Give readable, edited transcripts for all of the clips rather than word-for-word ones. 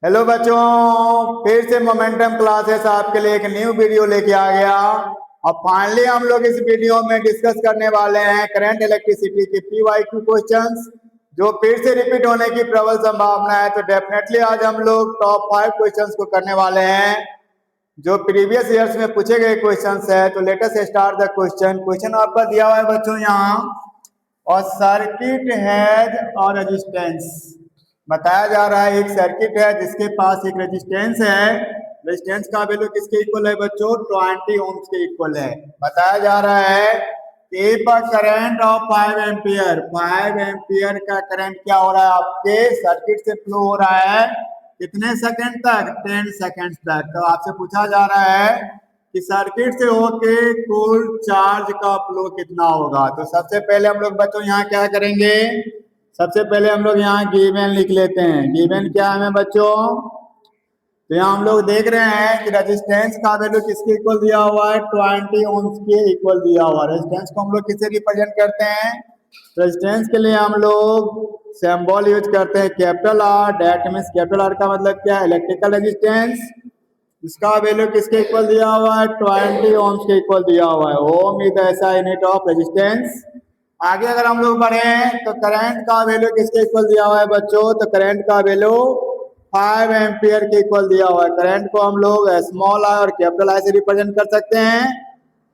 Hello बच्चों, फिर से मोमेंटम क्लासेस आपके लिए एक न्यू वीडियो लेके आ गया। अब फाइनली हम लोग इस वीडियो में डिस्कस करने वाले हैं करंट इलेक्ट्रिसिटी के पीवाईक्यू क्वेश्चंस, जो फिर से रिपीट होने की प्रबल संभावना है। तो डेफिनेटली आज हम लोग टॉप 5 क्वेश्चंस को करने वाले हैं जो प्रीवियस ईयर्स में पूछे गए क्वेश्चंस है। तो let us start the question आपका दिया हुआ है बच्चों यहाँ, और सर्किट हैज और रेजिस्टेंस बताया जा रहा है। एक सर्किट है जिसके पास एक रेजिस्टेंस है। रेजिस्टेंस का वैल्यू किसके इक्वल है बच्चों? 20 ओम्स के इक्वल है। बताया जा रहा है कि करंट ऑफ 5 एम्पियर, 5 एम्पियर का करंट क्या हो रहा है आपके सर्किट से फ्लो हो रहा है कितने सेकंड तक? 10 सेकंड तक। तो आपसे पूछा जा रहा है कि सर्किट से होके कुल चार्ज का फ्लो कितना होगा। तो सबसे पहले हम लोग बच्चों यहाँ क्या करेंगे, सबसे पहले हम लोग यहाँ गिवन लिख लेते हैं। गिवन क्या है बच्चों? तो यहाँ हम लोग देख रहे हैं कि रेजिस्टेंस का वैल्यू किसके इक्वल दिया हुआ है? 20 ओम्स के इक्वल दिया हुआ है। रेजिस्टेंस को हम लोग किससे रिप्रेजेंट करते हैं? रेजिस्टेंस के लिए हम लोग सिंबल यूज करते हैं capital R. That means capital R का मतलब क्या है? Electrical resistance. इसका वैल्यू किसके इक्वल दिया हुआ है? 20 ओम्स के इक्वल दिया हुआ है। ओम इज ऐसा यूनिट ऑफ रेजिस्टेंस। आगे अगर हम लोग बढ़े तो करंट का वैल्यू किसके इक्वल दिया हुआ है बच्चों? तो करंट का वैल्यू 5 एम्पियर के इक्वल दिया हुआ है। करंट को हम लोग स्मॉल आई और कैपिटल आई से रिप्रेजेंट कर सकते हैं,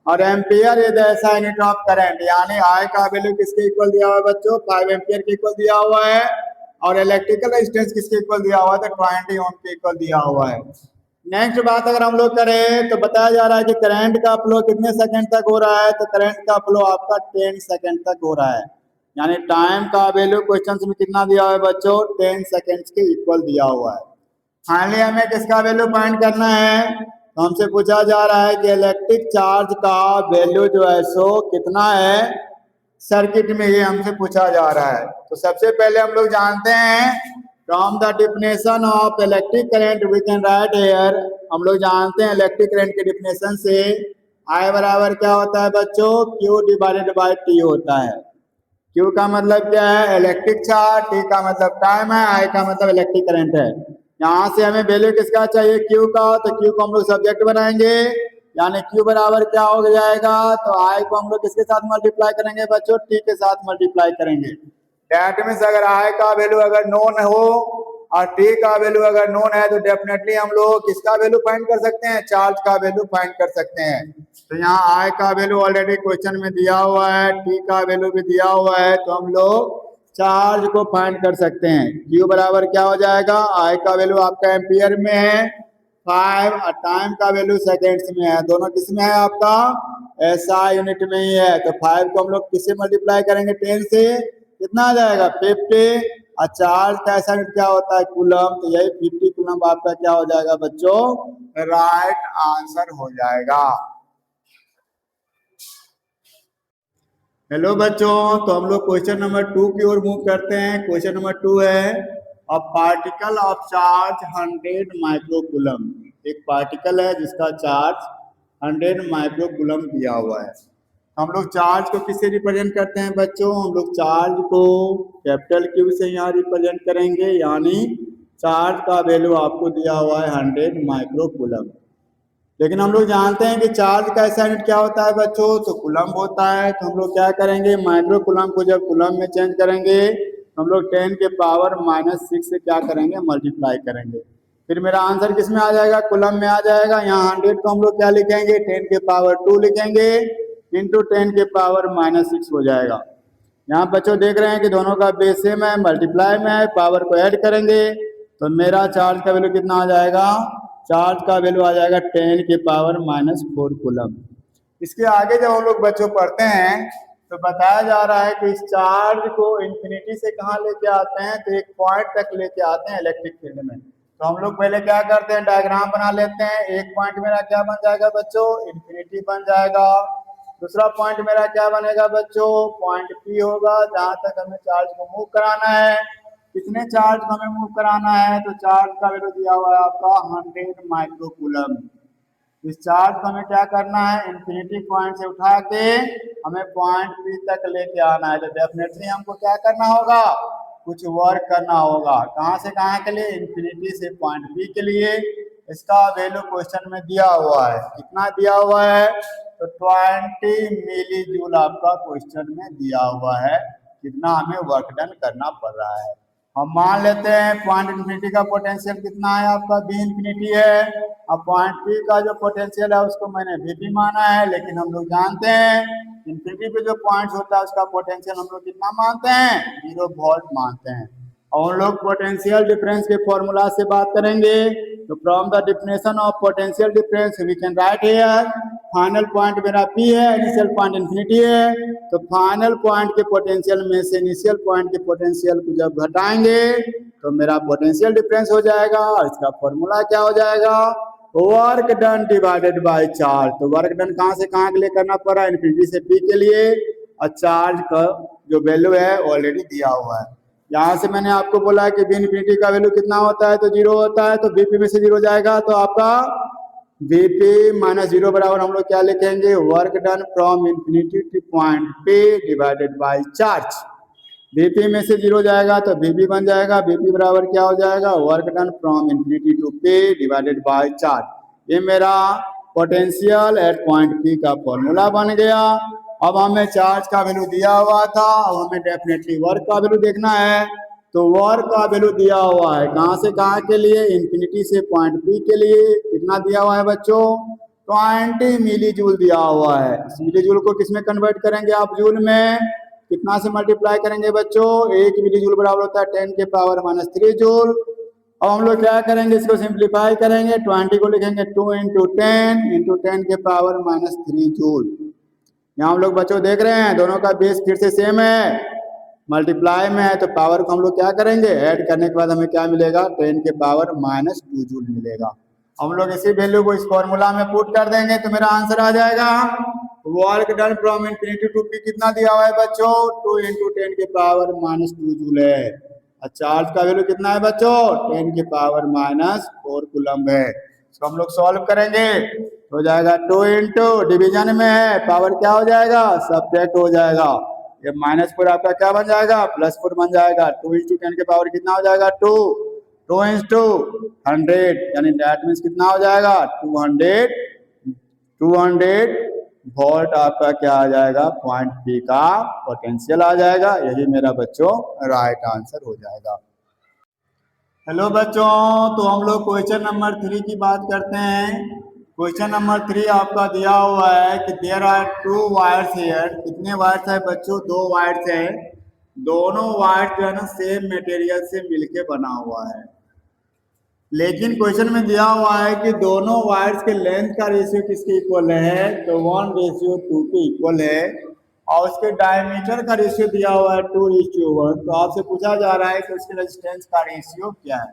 और एम्पियर इज ऐसा यूनिट ऑफ करंट, यानी आई का वैल्यू किसके इक्वल दिया हुआ है बच्चों? 5 एम्पियर के इक्वल दिया हुआ है। और इलेक्ट्रिकल रेजिस्टेंस किसके इक्वल दिया हुआ है? तो 20 ओम के इक्वल दिया हुआ है। नेक्स्ट बात अगर हम लोग करें तो बताया जा रहा है कि करंट का फ्लो कितने सेकंड तक हो रहा है? तो करंट का फ्लो आपका 10 सेकंड तक हो रहा है, यानी टाइम का वैल्यू क्वेश्चन में कितना दिया हुआ है बच्चों? 10 सेकंड्स के इक्वल दिया हुआ है। फाइनली हमें किसका वैल्यू फाइंड करना है? तो हमसे पूछा जा रहा है कि इलेक्ट्रिक चार्ज का वैल्यू जो है सो कितना है सर्किट में, ये हमसे पूछा जा रहा है। तो सबसे पहले हम लोग जानते हैं from the definition of electric current we can write here. हम लोग जानते हैं इलेक्ट्रिक करंट के डिफिनेशन से आई बराबर क्या होता है बच्चों? Q डिवाइडेड बाय T होता है। Q का मतलब क्या है? Electric charge. T का मतलब टाइम है। I का मतलब इलेक्ट्रिक करंट है। यहाँ से हमें वैल्यू किसका चाहिए? Q का। तो Q को हम लोग सब्जेक्ट बनाएंगे, यानी Q बराबर क्या हो जाएगा? तो I को हम लोग किसके साथ मल्टीप्लाई करेंगे बच्चों? T के साथ मल्टीप्लाई करेंगे। दैट मीन्स अगर I का वैल्यू अगर नोन हो और T का वैल्यू अगर नोन है तो डेफिनेटली हम लोग किसका वैल्यू फाइंड कर सकते हैं? चार्ज का वैल्यू फाइंड कर सकते हैं। तो यहाँ I का वैल्यू ऑलरेडी क्वेश्चन में दिया हुआ है, T का वैल्यू भी दिया हुआ है, तो हम लोग चार्ज को फाइंड कर सकते हैं। Q बराबर क्या हो जाएगा? I का वैल्यू आपका एम्पियर में है 5 और टाइम का वैल्यू सेकेंड्स में है। दोनों किस में है आपका? SI यूनिट में ही है। तो 5 को हम लोग किससे मल्टीप्लाई करेंगे? 10 से। कितना आ जाएगा? 50। और चार्ज का ऐसा यूनिट क्या होता है? कूलम। तो यही 50 कूलम आपका क्या हो जाएगा बच्चों? राइट आंसर हो जाएगा। हेलो बच्चों, तो हम लोग क्वेश्चन नंबर 2 की ओर मूव करते हैं। क्वेश्चन नंबर 2 है a particle of charge 100 microcoulomb. एक पार्टिकल है जिसका चार्ज 100 माइक्रोकूलम दिया हुआ है। हम लोग चार्ज को किससे रिप्रेजेंट करते हैं बच्चों? हम लोग चार्ज को कैपिटल Q से यहाँ रिप्रेजेंट करेंगे, यानी चार्ज का वैल्यू आपको दिया हुआ है 100 माइक्रोकूलम। लेकिन हम लोग जानते हैं कि चार्ज का ऐसा यूनिट क्या होता है बच्चों? तो कूलम होता है। तो हम लोग क्या करेंगे? माइक्रो कूलम को जब कूलम में चेंज करेंगे तो हम लोग 10 के पावर -6 से क्या करेंगे? मल्टीप्लाई करेंगे। फिर मेरा आंसर किस में आ जाएगा? कूलम में आ जाएगा। यहाँ 100 को हम लोग क्या लिखेंगे? 10 के पावर 2 लिखेंगे, इंटू 10 के पावर -6 हो जाएगा। यहाँ बच्चों देख रहे हैं कि दोनों का बेस सेम है, मल्टीप्लाई में है, पावर को ऐड करेंगे तो मेरा चार्ज का वैल्यू कितना आ जाएगा? चार्ज का वैल्यू आ जाएगा 10 के पावर -4 कूलम। इसके आगे जब हम लोग बच्चों पढ़ते हैं तो बताया जा रहा है कि इस चार्ज को इंफिनिटी से कहाँ लेके आते हैं? तो एक पॉइंट तक लेके आते हैं इलेक्ट्रिक फील्ड में। तो हम लोग पहले क्या करते हैं? डायग्राम बना लेते हैं। एक पॉइंट मेरा क्या बन जाएगा बच्चों? इंफिनिटी बन जाएगा। दूसरा पॉइंट मेरा क्या बनेगा बच्चों? पॉइंट P होगा, जहां तक हमें चार्ज को मूव कराना है। कितने चार्ज को हमें मूव कराना है? तो चार्ज का वैल्यू दिया हुआ है आपका 100 माइक्रोकूलम। इस चार्ज को हमें क्या करना है? इंफिनिटी पॉइंट से उठा के हमें पॉइंट P तक लेके आना है। तो डेफिनेटली हमको क्या करना होगा? कुछ वर्क करना होगा। कहाँ से कहाँ के लिए? इन्फिनिटी से पॉइंट बी के लिए। इसका वैल्यू क्वेश्चन में दिया हुआ है। कितना दिया हुआ है? तो 20 मिली जूल आपका क्वेश्चन में दिया हुआ है। कितना हमें वर्क डन करना पड़ रहा है। हम मान लेते हैं पॉइंट इन्फिनिटी का पोटेंशियल कितना है आपका? बी इन्फिनिटी है। अब पॉइंट पी का जो पोटेंशियल है उसको मैंने वीपी माना है, लेकिन हम लोग जानते हैं इन्फिनिटी पे जो पॉइंट होता है उसका पोटेंशियल हम लोग कितना मानते हैं? 0 वोल्ट मानते हैं। और हम लोग पोटेंशियल डिफरेंस के फॉर्मूला से बात करेंगे। तो from the definition of potential difference we can write here, final point मेरा पी है, इनिशियल पॉइंट इन्फिनिटी है। तो फाइनल पॉइंट के पोटेंशियल में से इनिशियल पॉइंट के पोटेंशियल को जब घटाएंगे तो मेरा पोटेंशियल डिफरेंस हो जाएगा। और इसका फॉर्मूला क्या हो जाएगा? Work done divided by charge. तो वर्क डन कहाँ से कहाँ के लिए करना पड़ा? इन्फिनिटी से पी के लिए। और चार्ज का जो वैल्यू है ऑलरेडी दिया हुआ है। यहाँ से मैंने आपको बोला है कि बी इन्फिनिटी का वैल्यू कितना होता है? तो 0 होता है। तो बीपी में से 0 जाएगा तो आपका बीपी माइनस 0 बराबर हम लोग क्या लिखेंगे? Work done from infinity two point P divided by charge. BP में से 0 जाएगा तो बीपी बन जाएगा। बीपी बराबर क्या हो जाएगा? Work done from infinity to P divided by charge. ये मेरा पोटेंशियल एट पॉइंट पी का फॉर्मूला बन गया। अब हमें चार्ज का वैल्यू दिया हुआ था, अब हमें डेफिनेटली वर्क का वैल्यू देखना है। तो वर्क का वैल्यू दिया हुआ है कहाँ से कहाँ के लिए? इन्फिनिटी से पॉइंट पी के लिए। कितना दिया हुआ है बच्चों? 20 मिली जूल दिया हुआ है। मिली जूल को किस में कन्वर्ट करेंगे आप? जूल में। कितना से मल्टीप्लाई करेंगे बच्चों? 1 मिली जूल बराबर होता है 10 के पावर माइनस 3 जूल। अब हम लोग क्या करेंगे? इसको सिंप्लीफाई करेंगे। 20 को लिखेंगे 2 इंटू 10 के पावर माइनस 3 जूल। यहाँ हम लोग बच्चों देख रहे हैं दोनों का बेस फिर से सेम है, मल्टीप्लाई में है। तो पावर को हम लोग क्या करेंगे? ऐड करने के बाद हमें क्या मिलेगा? 10 के पावर माइनस 2 जूल मिलेगा। हम लोग इसी वैल्यू को इस फॉर्मूला में पुट कर देंगे तो मेरा आंसर आ जाएगा। Work done from infinity to P कितना दिया हुआ है बच्चों? 2 इंटू 10 के पावर माइनस 2 जूल है। और चार्ज का वैल्यू कितना है बच्चों? 10 के पावर माइनस 4 कूलम है। इसको हम लोग सॉल्व करेंगे हो जाएगा 2 इंटू डिविजन में है, पावर क्या हो जाएगा? सब्ट्रैक्ट हो जाएगा। ये माइनस 4 आपका क्या बन जाएगा? प्लस 4 बन जाएगा। 2 इंटू 10 के पावर कितना हो जाएगा? 2 इंटू 100 यानी दैट मीन्स कितना हो जाएगा? 200 वोल्ट आपका क्या आ जाएगा? पॉइंट पी का पोटेंशियल आ जाएगा। यही मेरा बच्चों राइट आंसर हो जाएगा। हेलो बच्चों, तो हम लोग क्वेश्चन नंबर 3 की बात करते हैं। क्वेश्चन नंबर 3 आपका दिया हुआ है कि देयर आर 2 वायर्स हियर। कितने वायर्स है बच्चों? 2 वायर्स है। दोनों वायर जो है ना सेम मटेरियल से मिलके बना हुआ है, लेकिन क्वेश्चन में दिया हुआ है कि दोनों वायर्स के लेंथ का रेशियो किसके इक्वल है? तो 1:2 के इक्वल है। और उसके डायमीटर का रेशियो दिया हुआ है 2:1। तो आपसे पूछा जा रहा है कि उसके रेजिस्टेंस का रेशियो क्या है।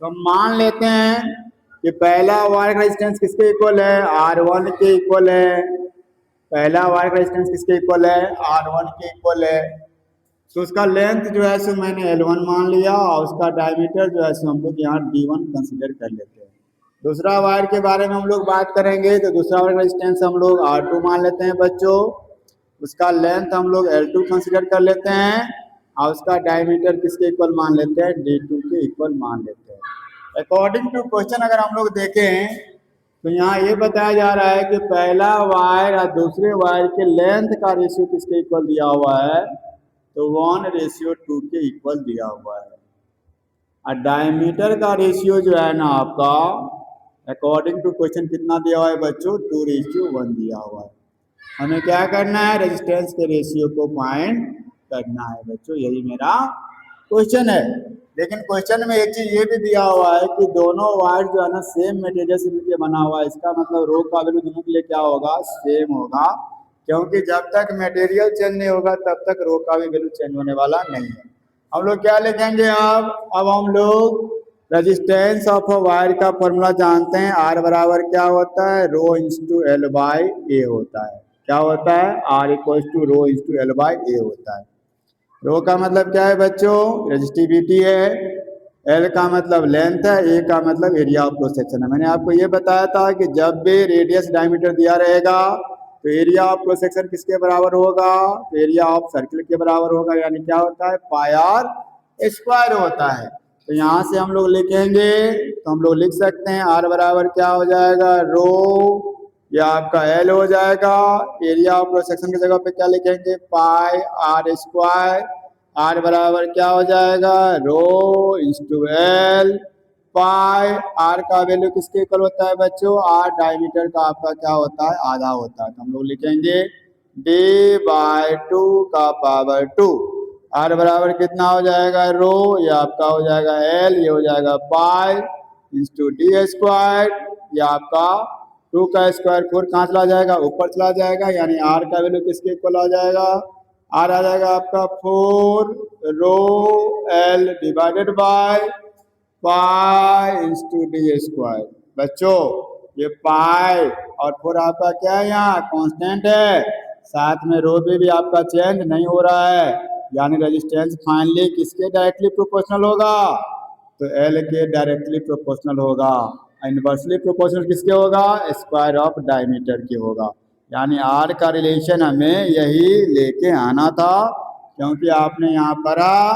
तो हम मान लेते हैं कि पहला वायर का रेजिस्टेंस किसके इक्वल है? R1 के इक्वल है। पहला वायर का रेजिस्टेंस किसके इक्वल है? R1 के इक्वल है। तो उसका लेंथ जो है सो मैंने L1 मान लिया और उसका डायमीटर जो है सो हम लोग यहाँ D1 कंसीडर कर लेते हैं। दूसरा वायर के बारे में हम लोग बात करेंगे तो दूसरा वायर का रेजिस्टेंस हम लोग R2 मान लेते हैं बच्चों। उसका लेंथ हम लोग L2 कंसीडर कर लेते हैं और उसका डायमीटर किसके इक्वल मान लेते हैं? D2 के इक्वल मान लेते हैं। अकॉर्डिंग टू क्वेश्चन अगर हम लोग देखें तो यहाँ ये बताया जा रहा है कि पहला वायर और दूसरे वायर के लेंथ का रेशियो किसके इक्वल दिया हुआ है? तो 1:2 के इक्वल दिया हुआ है। और डायमीटर का रेशियो जो है ना आपका अकॉर्डिंग टू क्वेश्चन कितना दिया हुआ है बच्चों? 2:1 दिया हुआ है। हमें क्या करना है? रेजिस्टेंस के रेशियो को फाइंड करना है बच्चों, यही मेरा क्वेश्चन है। लेकिन क्वेश्चन में एक चीज ये भी दिया हुआ है कि दोनों वायर जो है ना सेम मटेरियल से मिलकर बना हुआ है। इसका मतलब रो का वैल्यू दोनों के लिए क्या होगा? सेम होगा, क्योंकि जब तक मटेरियल चेंज नहीं होगा तब तक रो का भी वैल्यू चेंज होने वाला नहीं है। हम लोग क्या लिखेंगे अब हम लोग रेजिस्टेंस ऑफ अ वायर का फॉर्मूला जानते हैं। R बराबर क्या होता है? Rho into L by A होता है। क्या होता है? R equal to rho into L by A होता है। रो का मतलब क्या है बच्चों? रेजिस्टिविटी है। L का मतलब लेंथ है। A का मतलब एरिया ऑफ क्रॉस सेक्शन है। मैंने आपको ये बताया था कि जब भी रेडियस डायमीटर दिया रहेगा तो एरिया ऑफ क्रॉस सेक्शन किसके बराबर होगा? तो एरिया ऑफ सर्किल के बराबर होगा। यानी क्या होता है? पाई R स्क्वायर होता है। तो यहाँ से हम लोग लिखेंगे, तो हम लोग लिख सकते हैं आर बराबर क्या हो जाएगा, रो या आपका एल हो जाएगा। एरिया ऑफ क्रॉस सेक्शन की जगह पे क्या लिखेंगे, पाई आर स्क्वायर। आर बराबर क्या हो जाएगा, rho into L pi. Are का वैल्यू किसके इक्वल होता है बच्चों, आर डायमीटर का आपका क्या होता है, आधा होता है। तो हम लोग लिखेंगे d/2 का पावर 2। आर बराबर कितना हो जाएगा, रो ये आपका हो जाएगा एल, ये हो जाएगा पाई इंटू डी स्क्वायर, ये आपका 2 का स्क्वायर 4 कहाँ चला जाएगा, ऊपर चला जाएगा, यानी आर का वैल्यू किसके इक्वल आ जाएगा, आर आ जाएगा आपका 4 rho L divided by pi into D square. बच्चों ये पाई और 4 आपका क्या है, यहाँ कांस्टेंट है, साथ में रो भी आपका चेंज नहीं हो रहा है, यानी रेजिस्टेंस फाइनली किसके डायरेक्टली प्रोपोर्शनल होगा, तो एल के डायरेक्टली प्रोपोर्शनल होगा। इनवर्सली प्रोपोर्शनल किसके होगा, स्क्वायर ऑफ डायमीटर के होगा। यानी आर का रिलेशन हमें यही लेके आना था, क्योंकि आपने यहाँ पढ़ा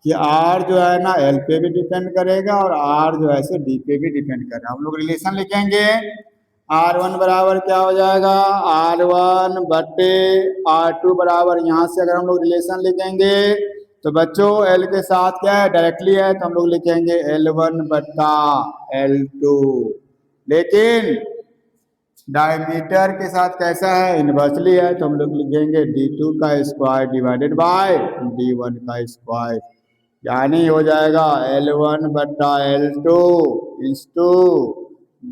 कि आर जो है ना एल पे भी डिपेंड करेगा और आर जो है सो डी पे भी डिपेंड करेगा। हम लोग रिलेशन लिखेंगे, R1 बराबर क्या हो जाएगा, R1 बट्टे R2 बराबर, यहाँ से अगर हम लोग रिलेशन लिखेंगे तो बच्चों L के साथ क्या है, डायरेक्टली है, तो हम लोग लिखेंगे L1 बट्टा L2। लेकिन डायमीटर के साथ कैसा है, इनवर्सली है, तो हम लोग लिखेंगे D2 का स्क्वायर डिवाइडेड बाय D1 का स्क्वायर, यानी हो जाएगा L1 बट्टा L2 इंटू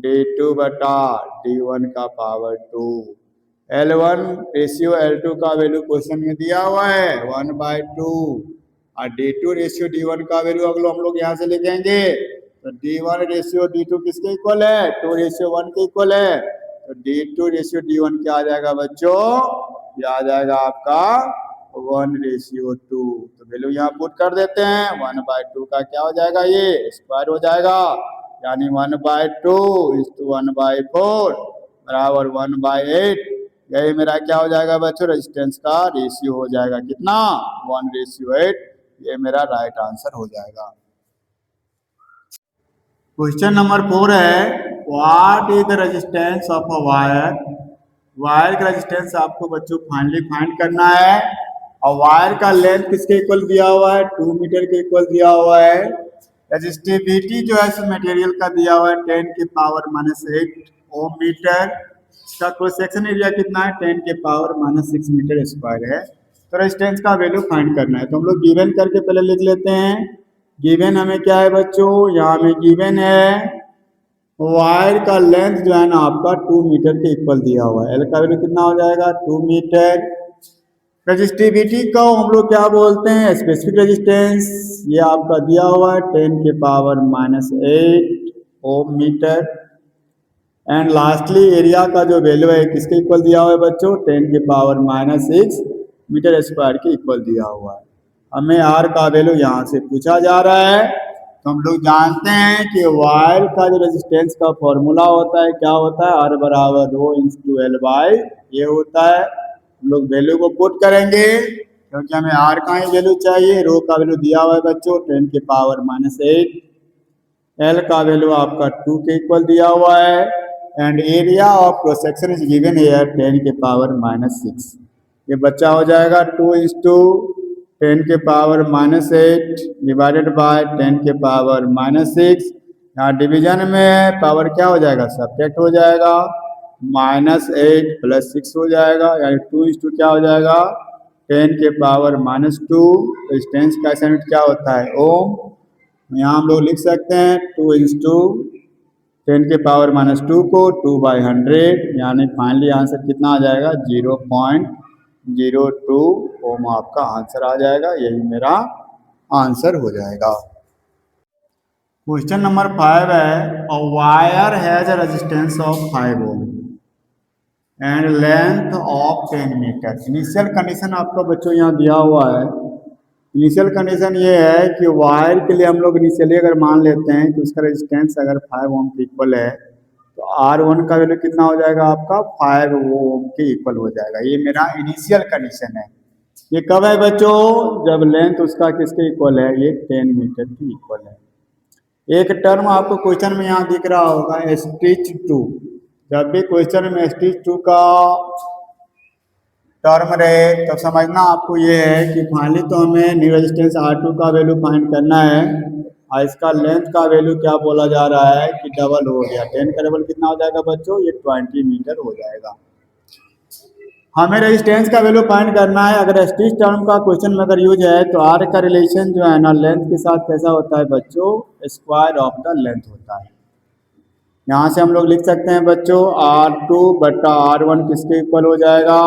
D2 बटा D1 का पावर 2। L1 रेशियो L2 का वैल्यू क्वेश्चन में दिया हुआ है 1/2 और D2 रेशियो D1 का वैल्यू अगर हम लोग यहाँ से लिखेंगे तो D1 रेशियो D2 किसके इक्वल है, 2 रेशियो 1 के इक्वल है, तो D2 रेशियो D1 क्या आ जाएगा बच्चों, ये आ जाएगा आपका 1/2। तो वैल्यू यहाँ पुट कर देते हैं, 1/2 का क्या हो जाएगा, ये स्क्वायर हो जाएगा, यानी 1/2 इंटू 1/4 बराबर 1/8। यही मेरा क्या हो जाएगा बच्चों, रेजिस्टेंस का रेशियो हो जाएगा कितना, 1:8। ये मेरा राइट आंसर हो जाएगा। क्वेश्चन नंबर 4 है, what is the resistance of a wire. Wire का रेजिस्टेंस आपको बच्चों फाइनली फाइंड करना है, और वायर का लेंथ किसके इक्वल दिया हुआ है, 2 मीटर के इक्वल दिया हुआ है। रेजिस्टिविटी जो है इस मटेरियल का दिया हुआ है 10⁻⁸ ओम मीटर। इसका क्रॉस सेक्शन एरिया कितना है, 10⁻⁻6 मीटर स्क्वायर है। तो रेजिस्टेंस का वैल्यू फाइंड करना है, तो हम लोग गिवन करके पहले लिख लेते हैं। गिवन हमें क्या है बच्चों, यहाँ में गिवन है वायर का लेंथ जो है ना आपका 2 मीटर के इक्वल दिया हुआ है। एल का वैल्यू कितना हो जाएगा, 2 मीटर। रेजिस्टिविटी को हम लोग क्या बोलते हैं, स्पेसिफिक रेजिस्टेंस, ये आपका दिया हुआ है 10⁻⁸ ओम मीटर। एंड लास्टली एरिया का जो वैल्यू है किसके इक्वल दिया हुआ है बच्चों, 10⁻⁶ मीटर स्क्वायर के इक्वल दिया हुआ है। हमें आर का वैल्यू यहाँ से पूछा जा रहा है, तो हम लोग जानते हैं कि वायर का जो रेजिस्टेंस का फॉर्मूला होता है क्या होता है, आर बराबर रो इंटू एल बाई ये होता है। हम लोग वैल्यू को पुट करेंगे, क्योंकि हमें आर का ही वैल्यू चाहिए। रो का वैल्यू दिया हुआ है बच्चों 10⁻⁸, एल का वैल्यू आपका 2 के इक्वल दिया हुआ है, and area of cross section is given here 10⁻⁻6। ये बच्चा हो जाएगा 2 इंटू 10⁻⁻8 डिवाइडेड बाय 10⁻⁻6। यहाँ डिवीजन में पावर क्या हो जाएगा, सब्ट्रैक्ट हो जाएगा, -8 + 6 हो जाएगा, यानी 2 इंटू क्या हो जाएगा 10⁻⁻2। रेजिस्टेंस का यूनिट क्या होता है, ओम। यहाँ हम लोग लिख सकते हैं 2 इंटू 10⁻⁻2 को 2/100, यानी फाइनली आंसर कितना आ जाएगा 0.02 ओम आपका आंसर आ जाएगा। यही मेरा आंसर हो जाएगा। क्वेश्चन नंबर 5 है, a wire has a resistance of 5 ohm and length of 10 metre. Initial condition आपका बच्चों यहाँ दिया हुआ है। इनिशियल कंडीशन ये है कि वायर के लिए हम लोग इनिशियली अगर मान लेते हैं कि उसका रेजिस्टेंस अगर 5 ओम के इक्वल है, तो R1 का वैल्यू कितना हो जाएगा आपका 5 ओम के इक्वल हो जाएगा। ये मेरा इनिशियल कंडीशन है ये कब है बच्चों? जब लेंथ उसका किसके इक्वल है? ये 10 मीटर की इक्वल है। एक टर्म आपको क्वेश्चन में यहाँ दिख रहा होगा स्टिच टू। जब भी क्वेश्चन में स्टिच टू का टर्म रहे तो समझना आपको ये है कि फाइनली तो हमें न्यू रेजिस्टेंस R2 का वैल्यू फाइंड करना है और इसका लेंथ का वैल्यू क्या बोला जा रहा है कि डबल हो गया। 10 का डबल कितना हो जाएगा बच्चों? ये 20 मीटर हो जाएगा। हमें रेजिस्टेंस का वैल्यू फाइंड करना है। अगर स्टिच टर्म का क्वेश्चन में अगर यूज है तो R का रिलेशन जो है ना लेंथ के साथ कैसा होता है बच्चों? स्क्वायर ऑफ द लेंथ होता है। यहाँ से हम लोग लिख सकते हैं बच्चों R2 बटा R1 किसके इक्वल हो जाएगा?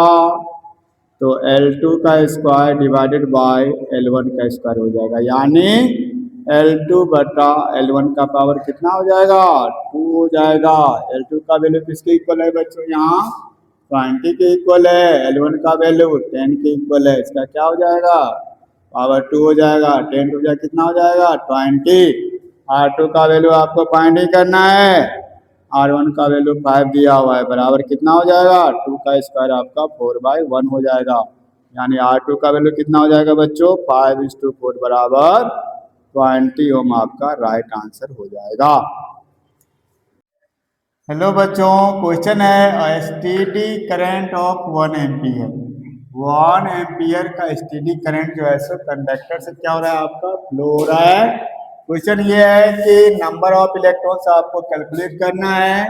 तो L2 का स्क्वायर डिवाइडेड बाय L1 का स्क्वायर हो जाएगा, यानी L2 बटा L1 का पावर कितना हो जाएगा? 2 हो जाएगा। L2 का वैल्यू किसके इक्वल है बच्चों? यहाँ 20 के इक्वल है। L1 का वैल्यू 10 के इक्वल है। इसका क्या हो जाएगा? पावर 2 हो जाएगा। 10 टू कितना हो जाएगा? 20। R2 का वैल्यू आपको फाइंड ही करना है। R1 का वैल्यू 5 दिया हुआ है, बराबर कितना हो जाएगा? 2 का स्क्वायर आपका 4/1 हो जाएगा, यानी R2 का वैल्यू कितना हो जाएगा बच्चों? 5:4 बराबर 20 ओम आपका राइट आंसर हो जाएगा। हेलो बच्चों, क्वेश्चन है steady current of 1 ampere. 1 ampere का स्टेडी करंट जो है सो कंडक्टर से क्या हो रहा है? आपका फ्लो हो रहा है। क्वेश्चन ये है कि नंबर ऑफ इलेक्ट्रॉन्स आपको कैलकुलेट करना है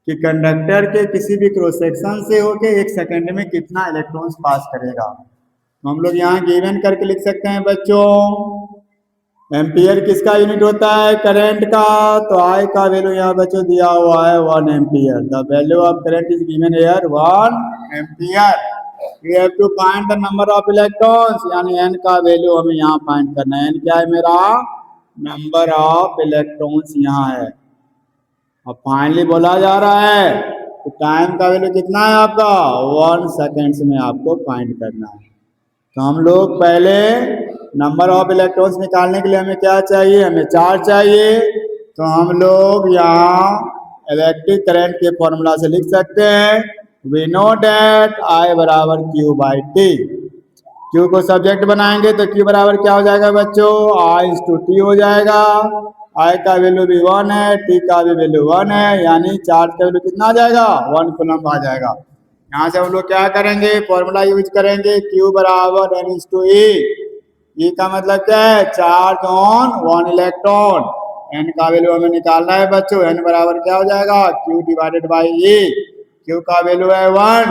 कि कंडक्टर के किसी भी क्रॉस सेक्शन से होके 1 सेकंड में कितना इलेक्ट्रॉन्स पास करेगा। तो हम लोग यहाँ गिवन करके लिख सकते हैं बच्चों, एम्पियर किसका यूनिट होता है? करंट का। तो आई का वैल्यू यहाँ बच्चों दिया हुआ है 1 ampere. The value of current is given here 1 ampere. We have to find the number of electrons, यानी एन का वैल्यू हमें यहाँ फाइंड करना है। एन क्या है मेरा? नंबर ऑफ इलेक्ट्रॉन्स यहाँ है। अब फाइनली बोला जा रहा है कि टाइम का वैल्यू कितना है आपका? 1 सेकेंड्स में आपको फाइंड करना है। तो हम लोग पहले नंबर ऑफ इलेक्ट्रॉन्स निकालने के लिए हमें क्या चाहिए? हमें चार्ज चाहिए। तो हम लोग यहाँ इलेक्ट्रिक करंट के फॉर्मूला से लिख सकते हैं, वी नो डेट I बराबर Q/T। Q को सब्जेक्ट बनाएंगे तो Q बराबर क्या हो जाएगा बच्चों? I/T हो जाएगा। I का वैल्यू भी 1 है, T का भी वैल्यू 1 है, यानी चार्ज का वैल्यू कितना आ जाएगा? 1 कूलम आ जाएगा। यहाँ से हम लोग क्या करेंगे? फॉर्मूला यूज करेंगे, Q बराबर N/E। E का मतलब क्या है? Charge on 1 electron. N का वैल्यू हमें निकालना है बच्चों। N बराबर क्या हो जाएगा? Q divided by E। Q का वैल्यू है 1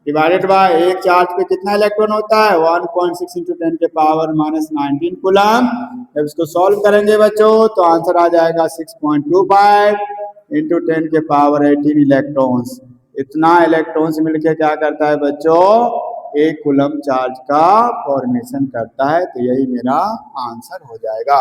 डिवाइडेड बाय एक चार्ज पे कितना इलेक्ट्रॉन होता है? 1.6 × 10⁻⁻19 कूलम। जब इसको सॉल्व करेंगे बच्चों तो आंसर आ जाएगा 6.25 × 10⁻18 इलेक्ट्रॉन्स। इतना इलेक्ट्रॉन्स मिलके क्या करता है बच्चों? 1 कूलम चार्ज का फॉर्मेशन करता है। तो यही मेरा आंसर हो जाएगा।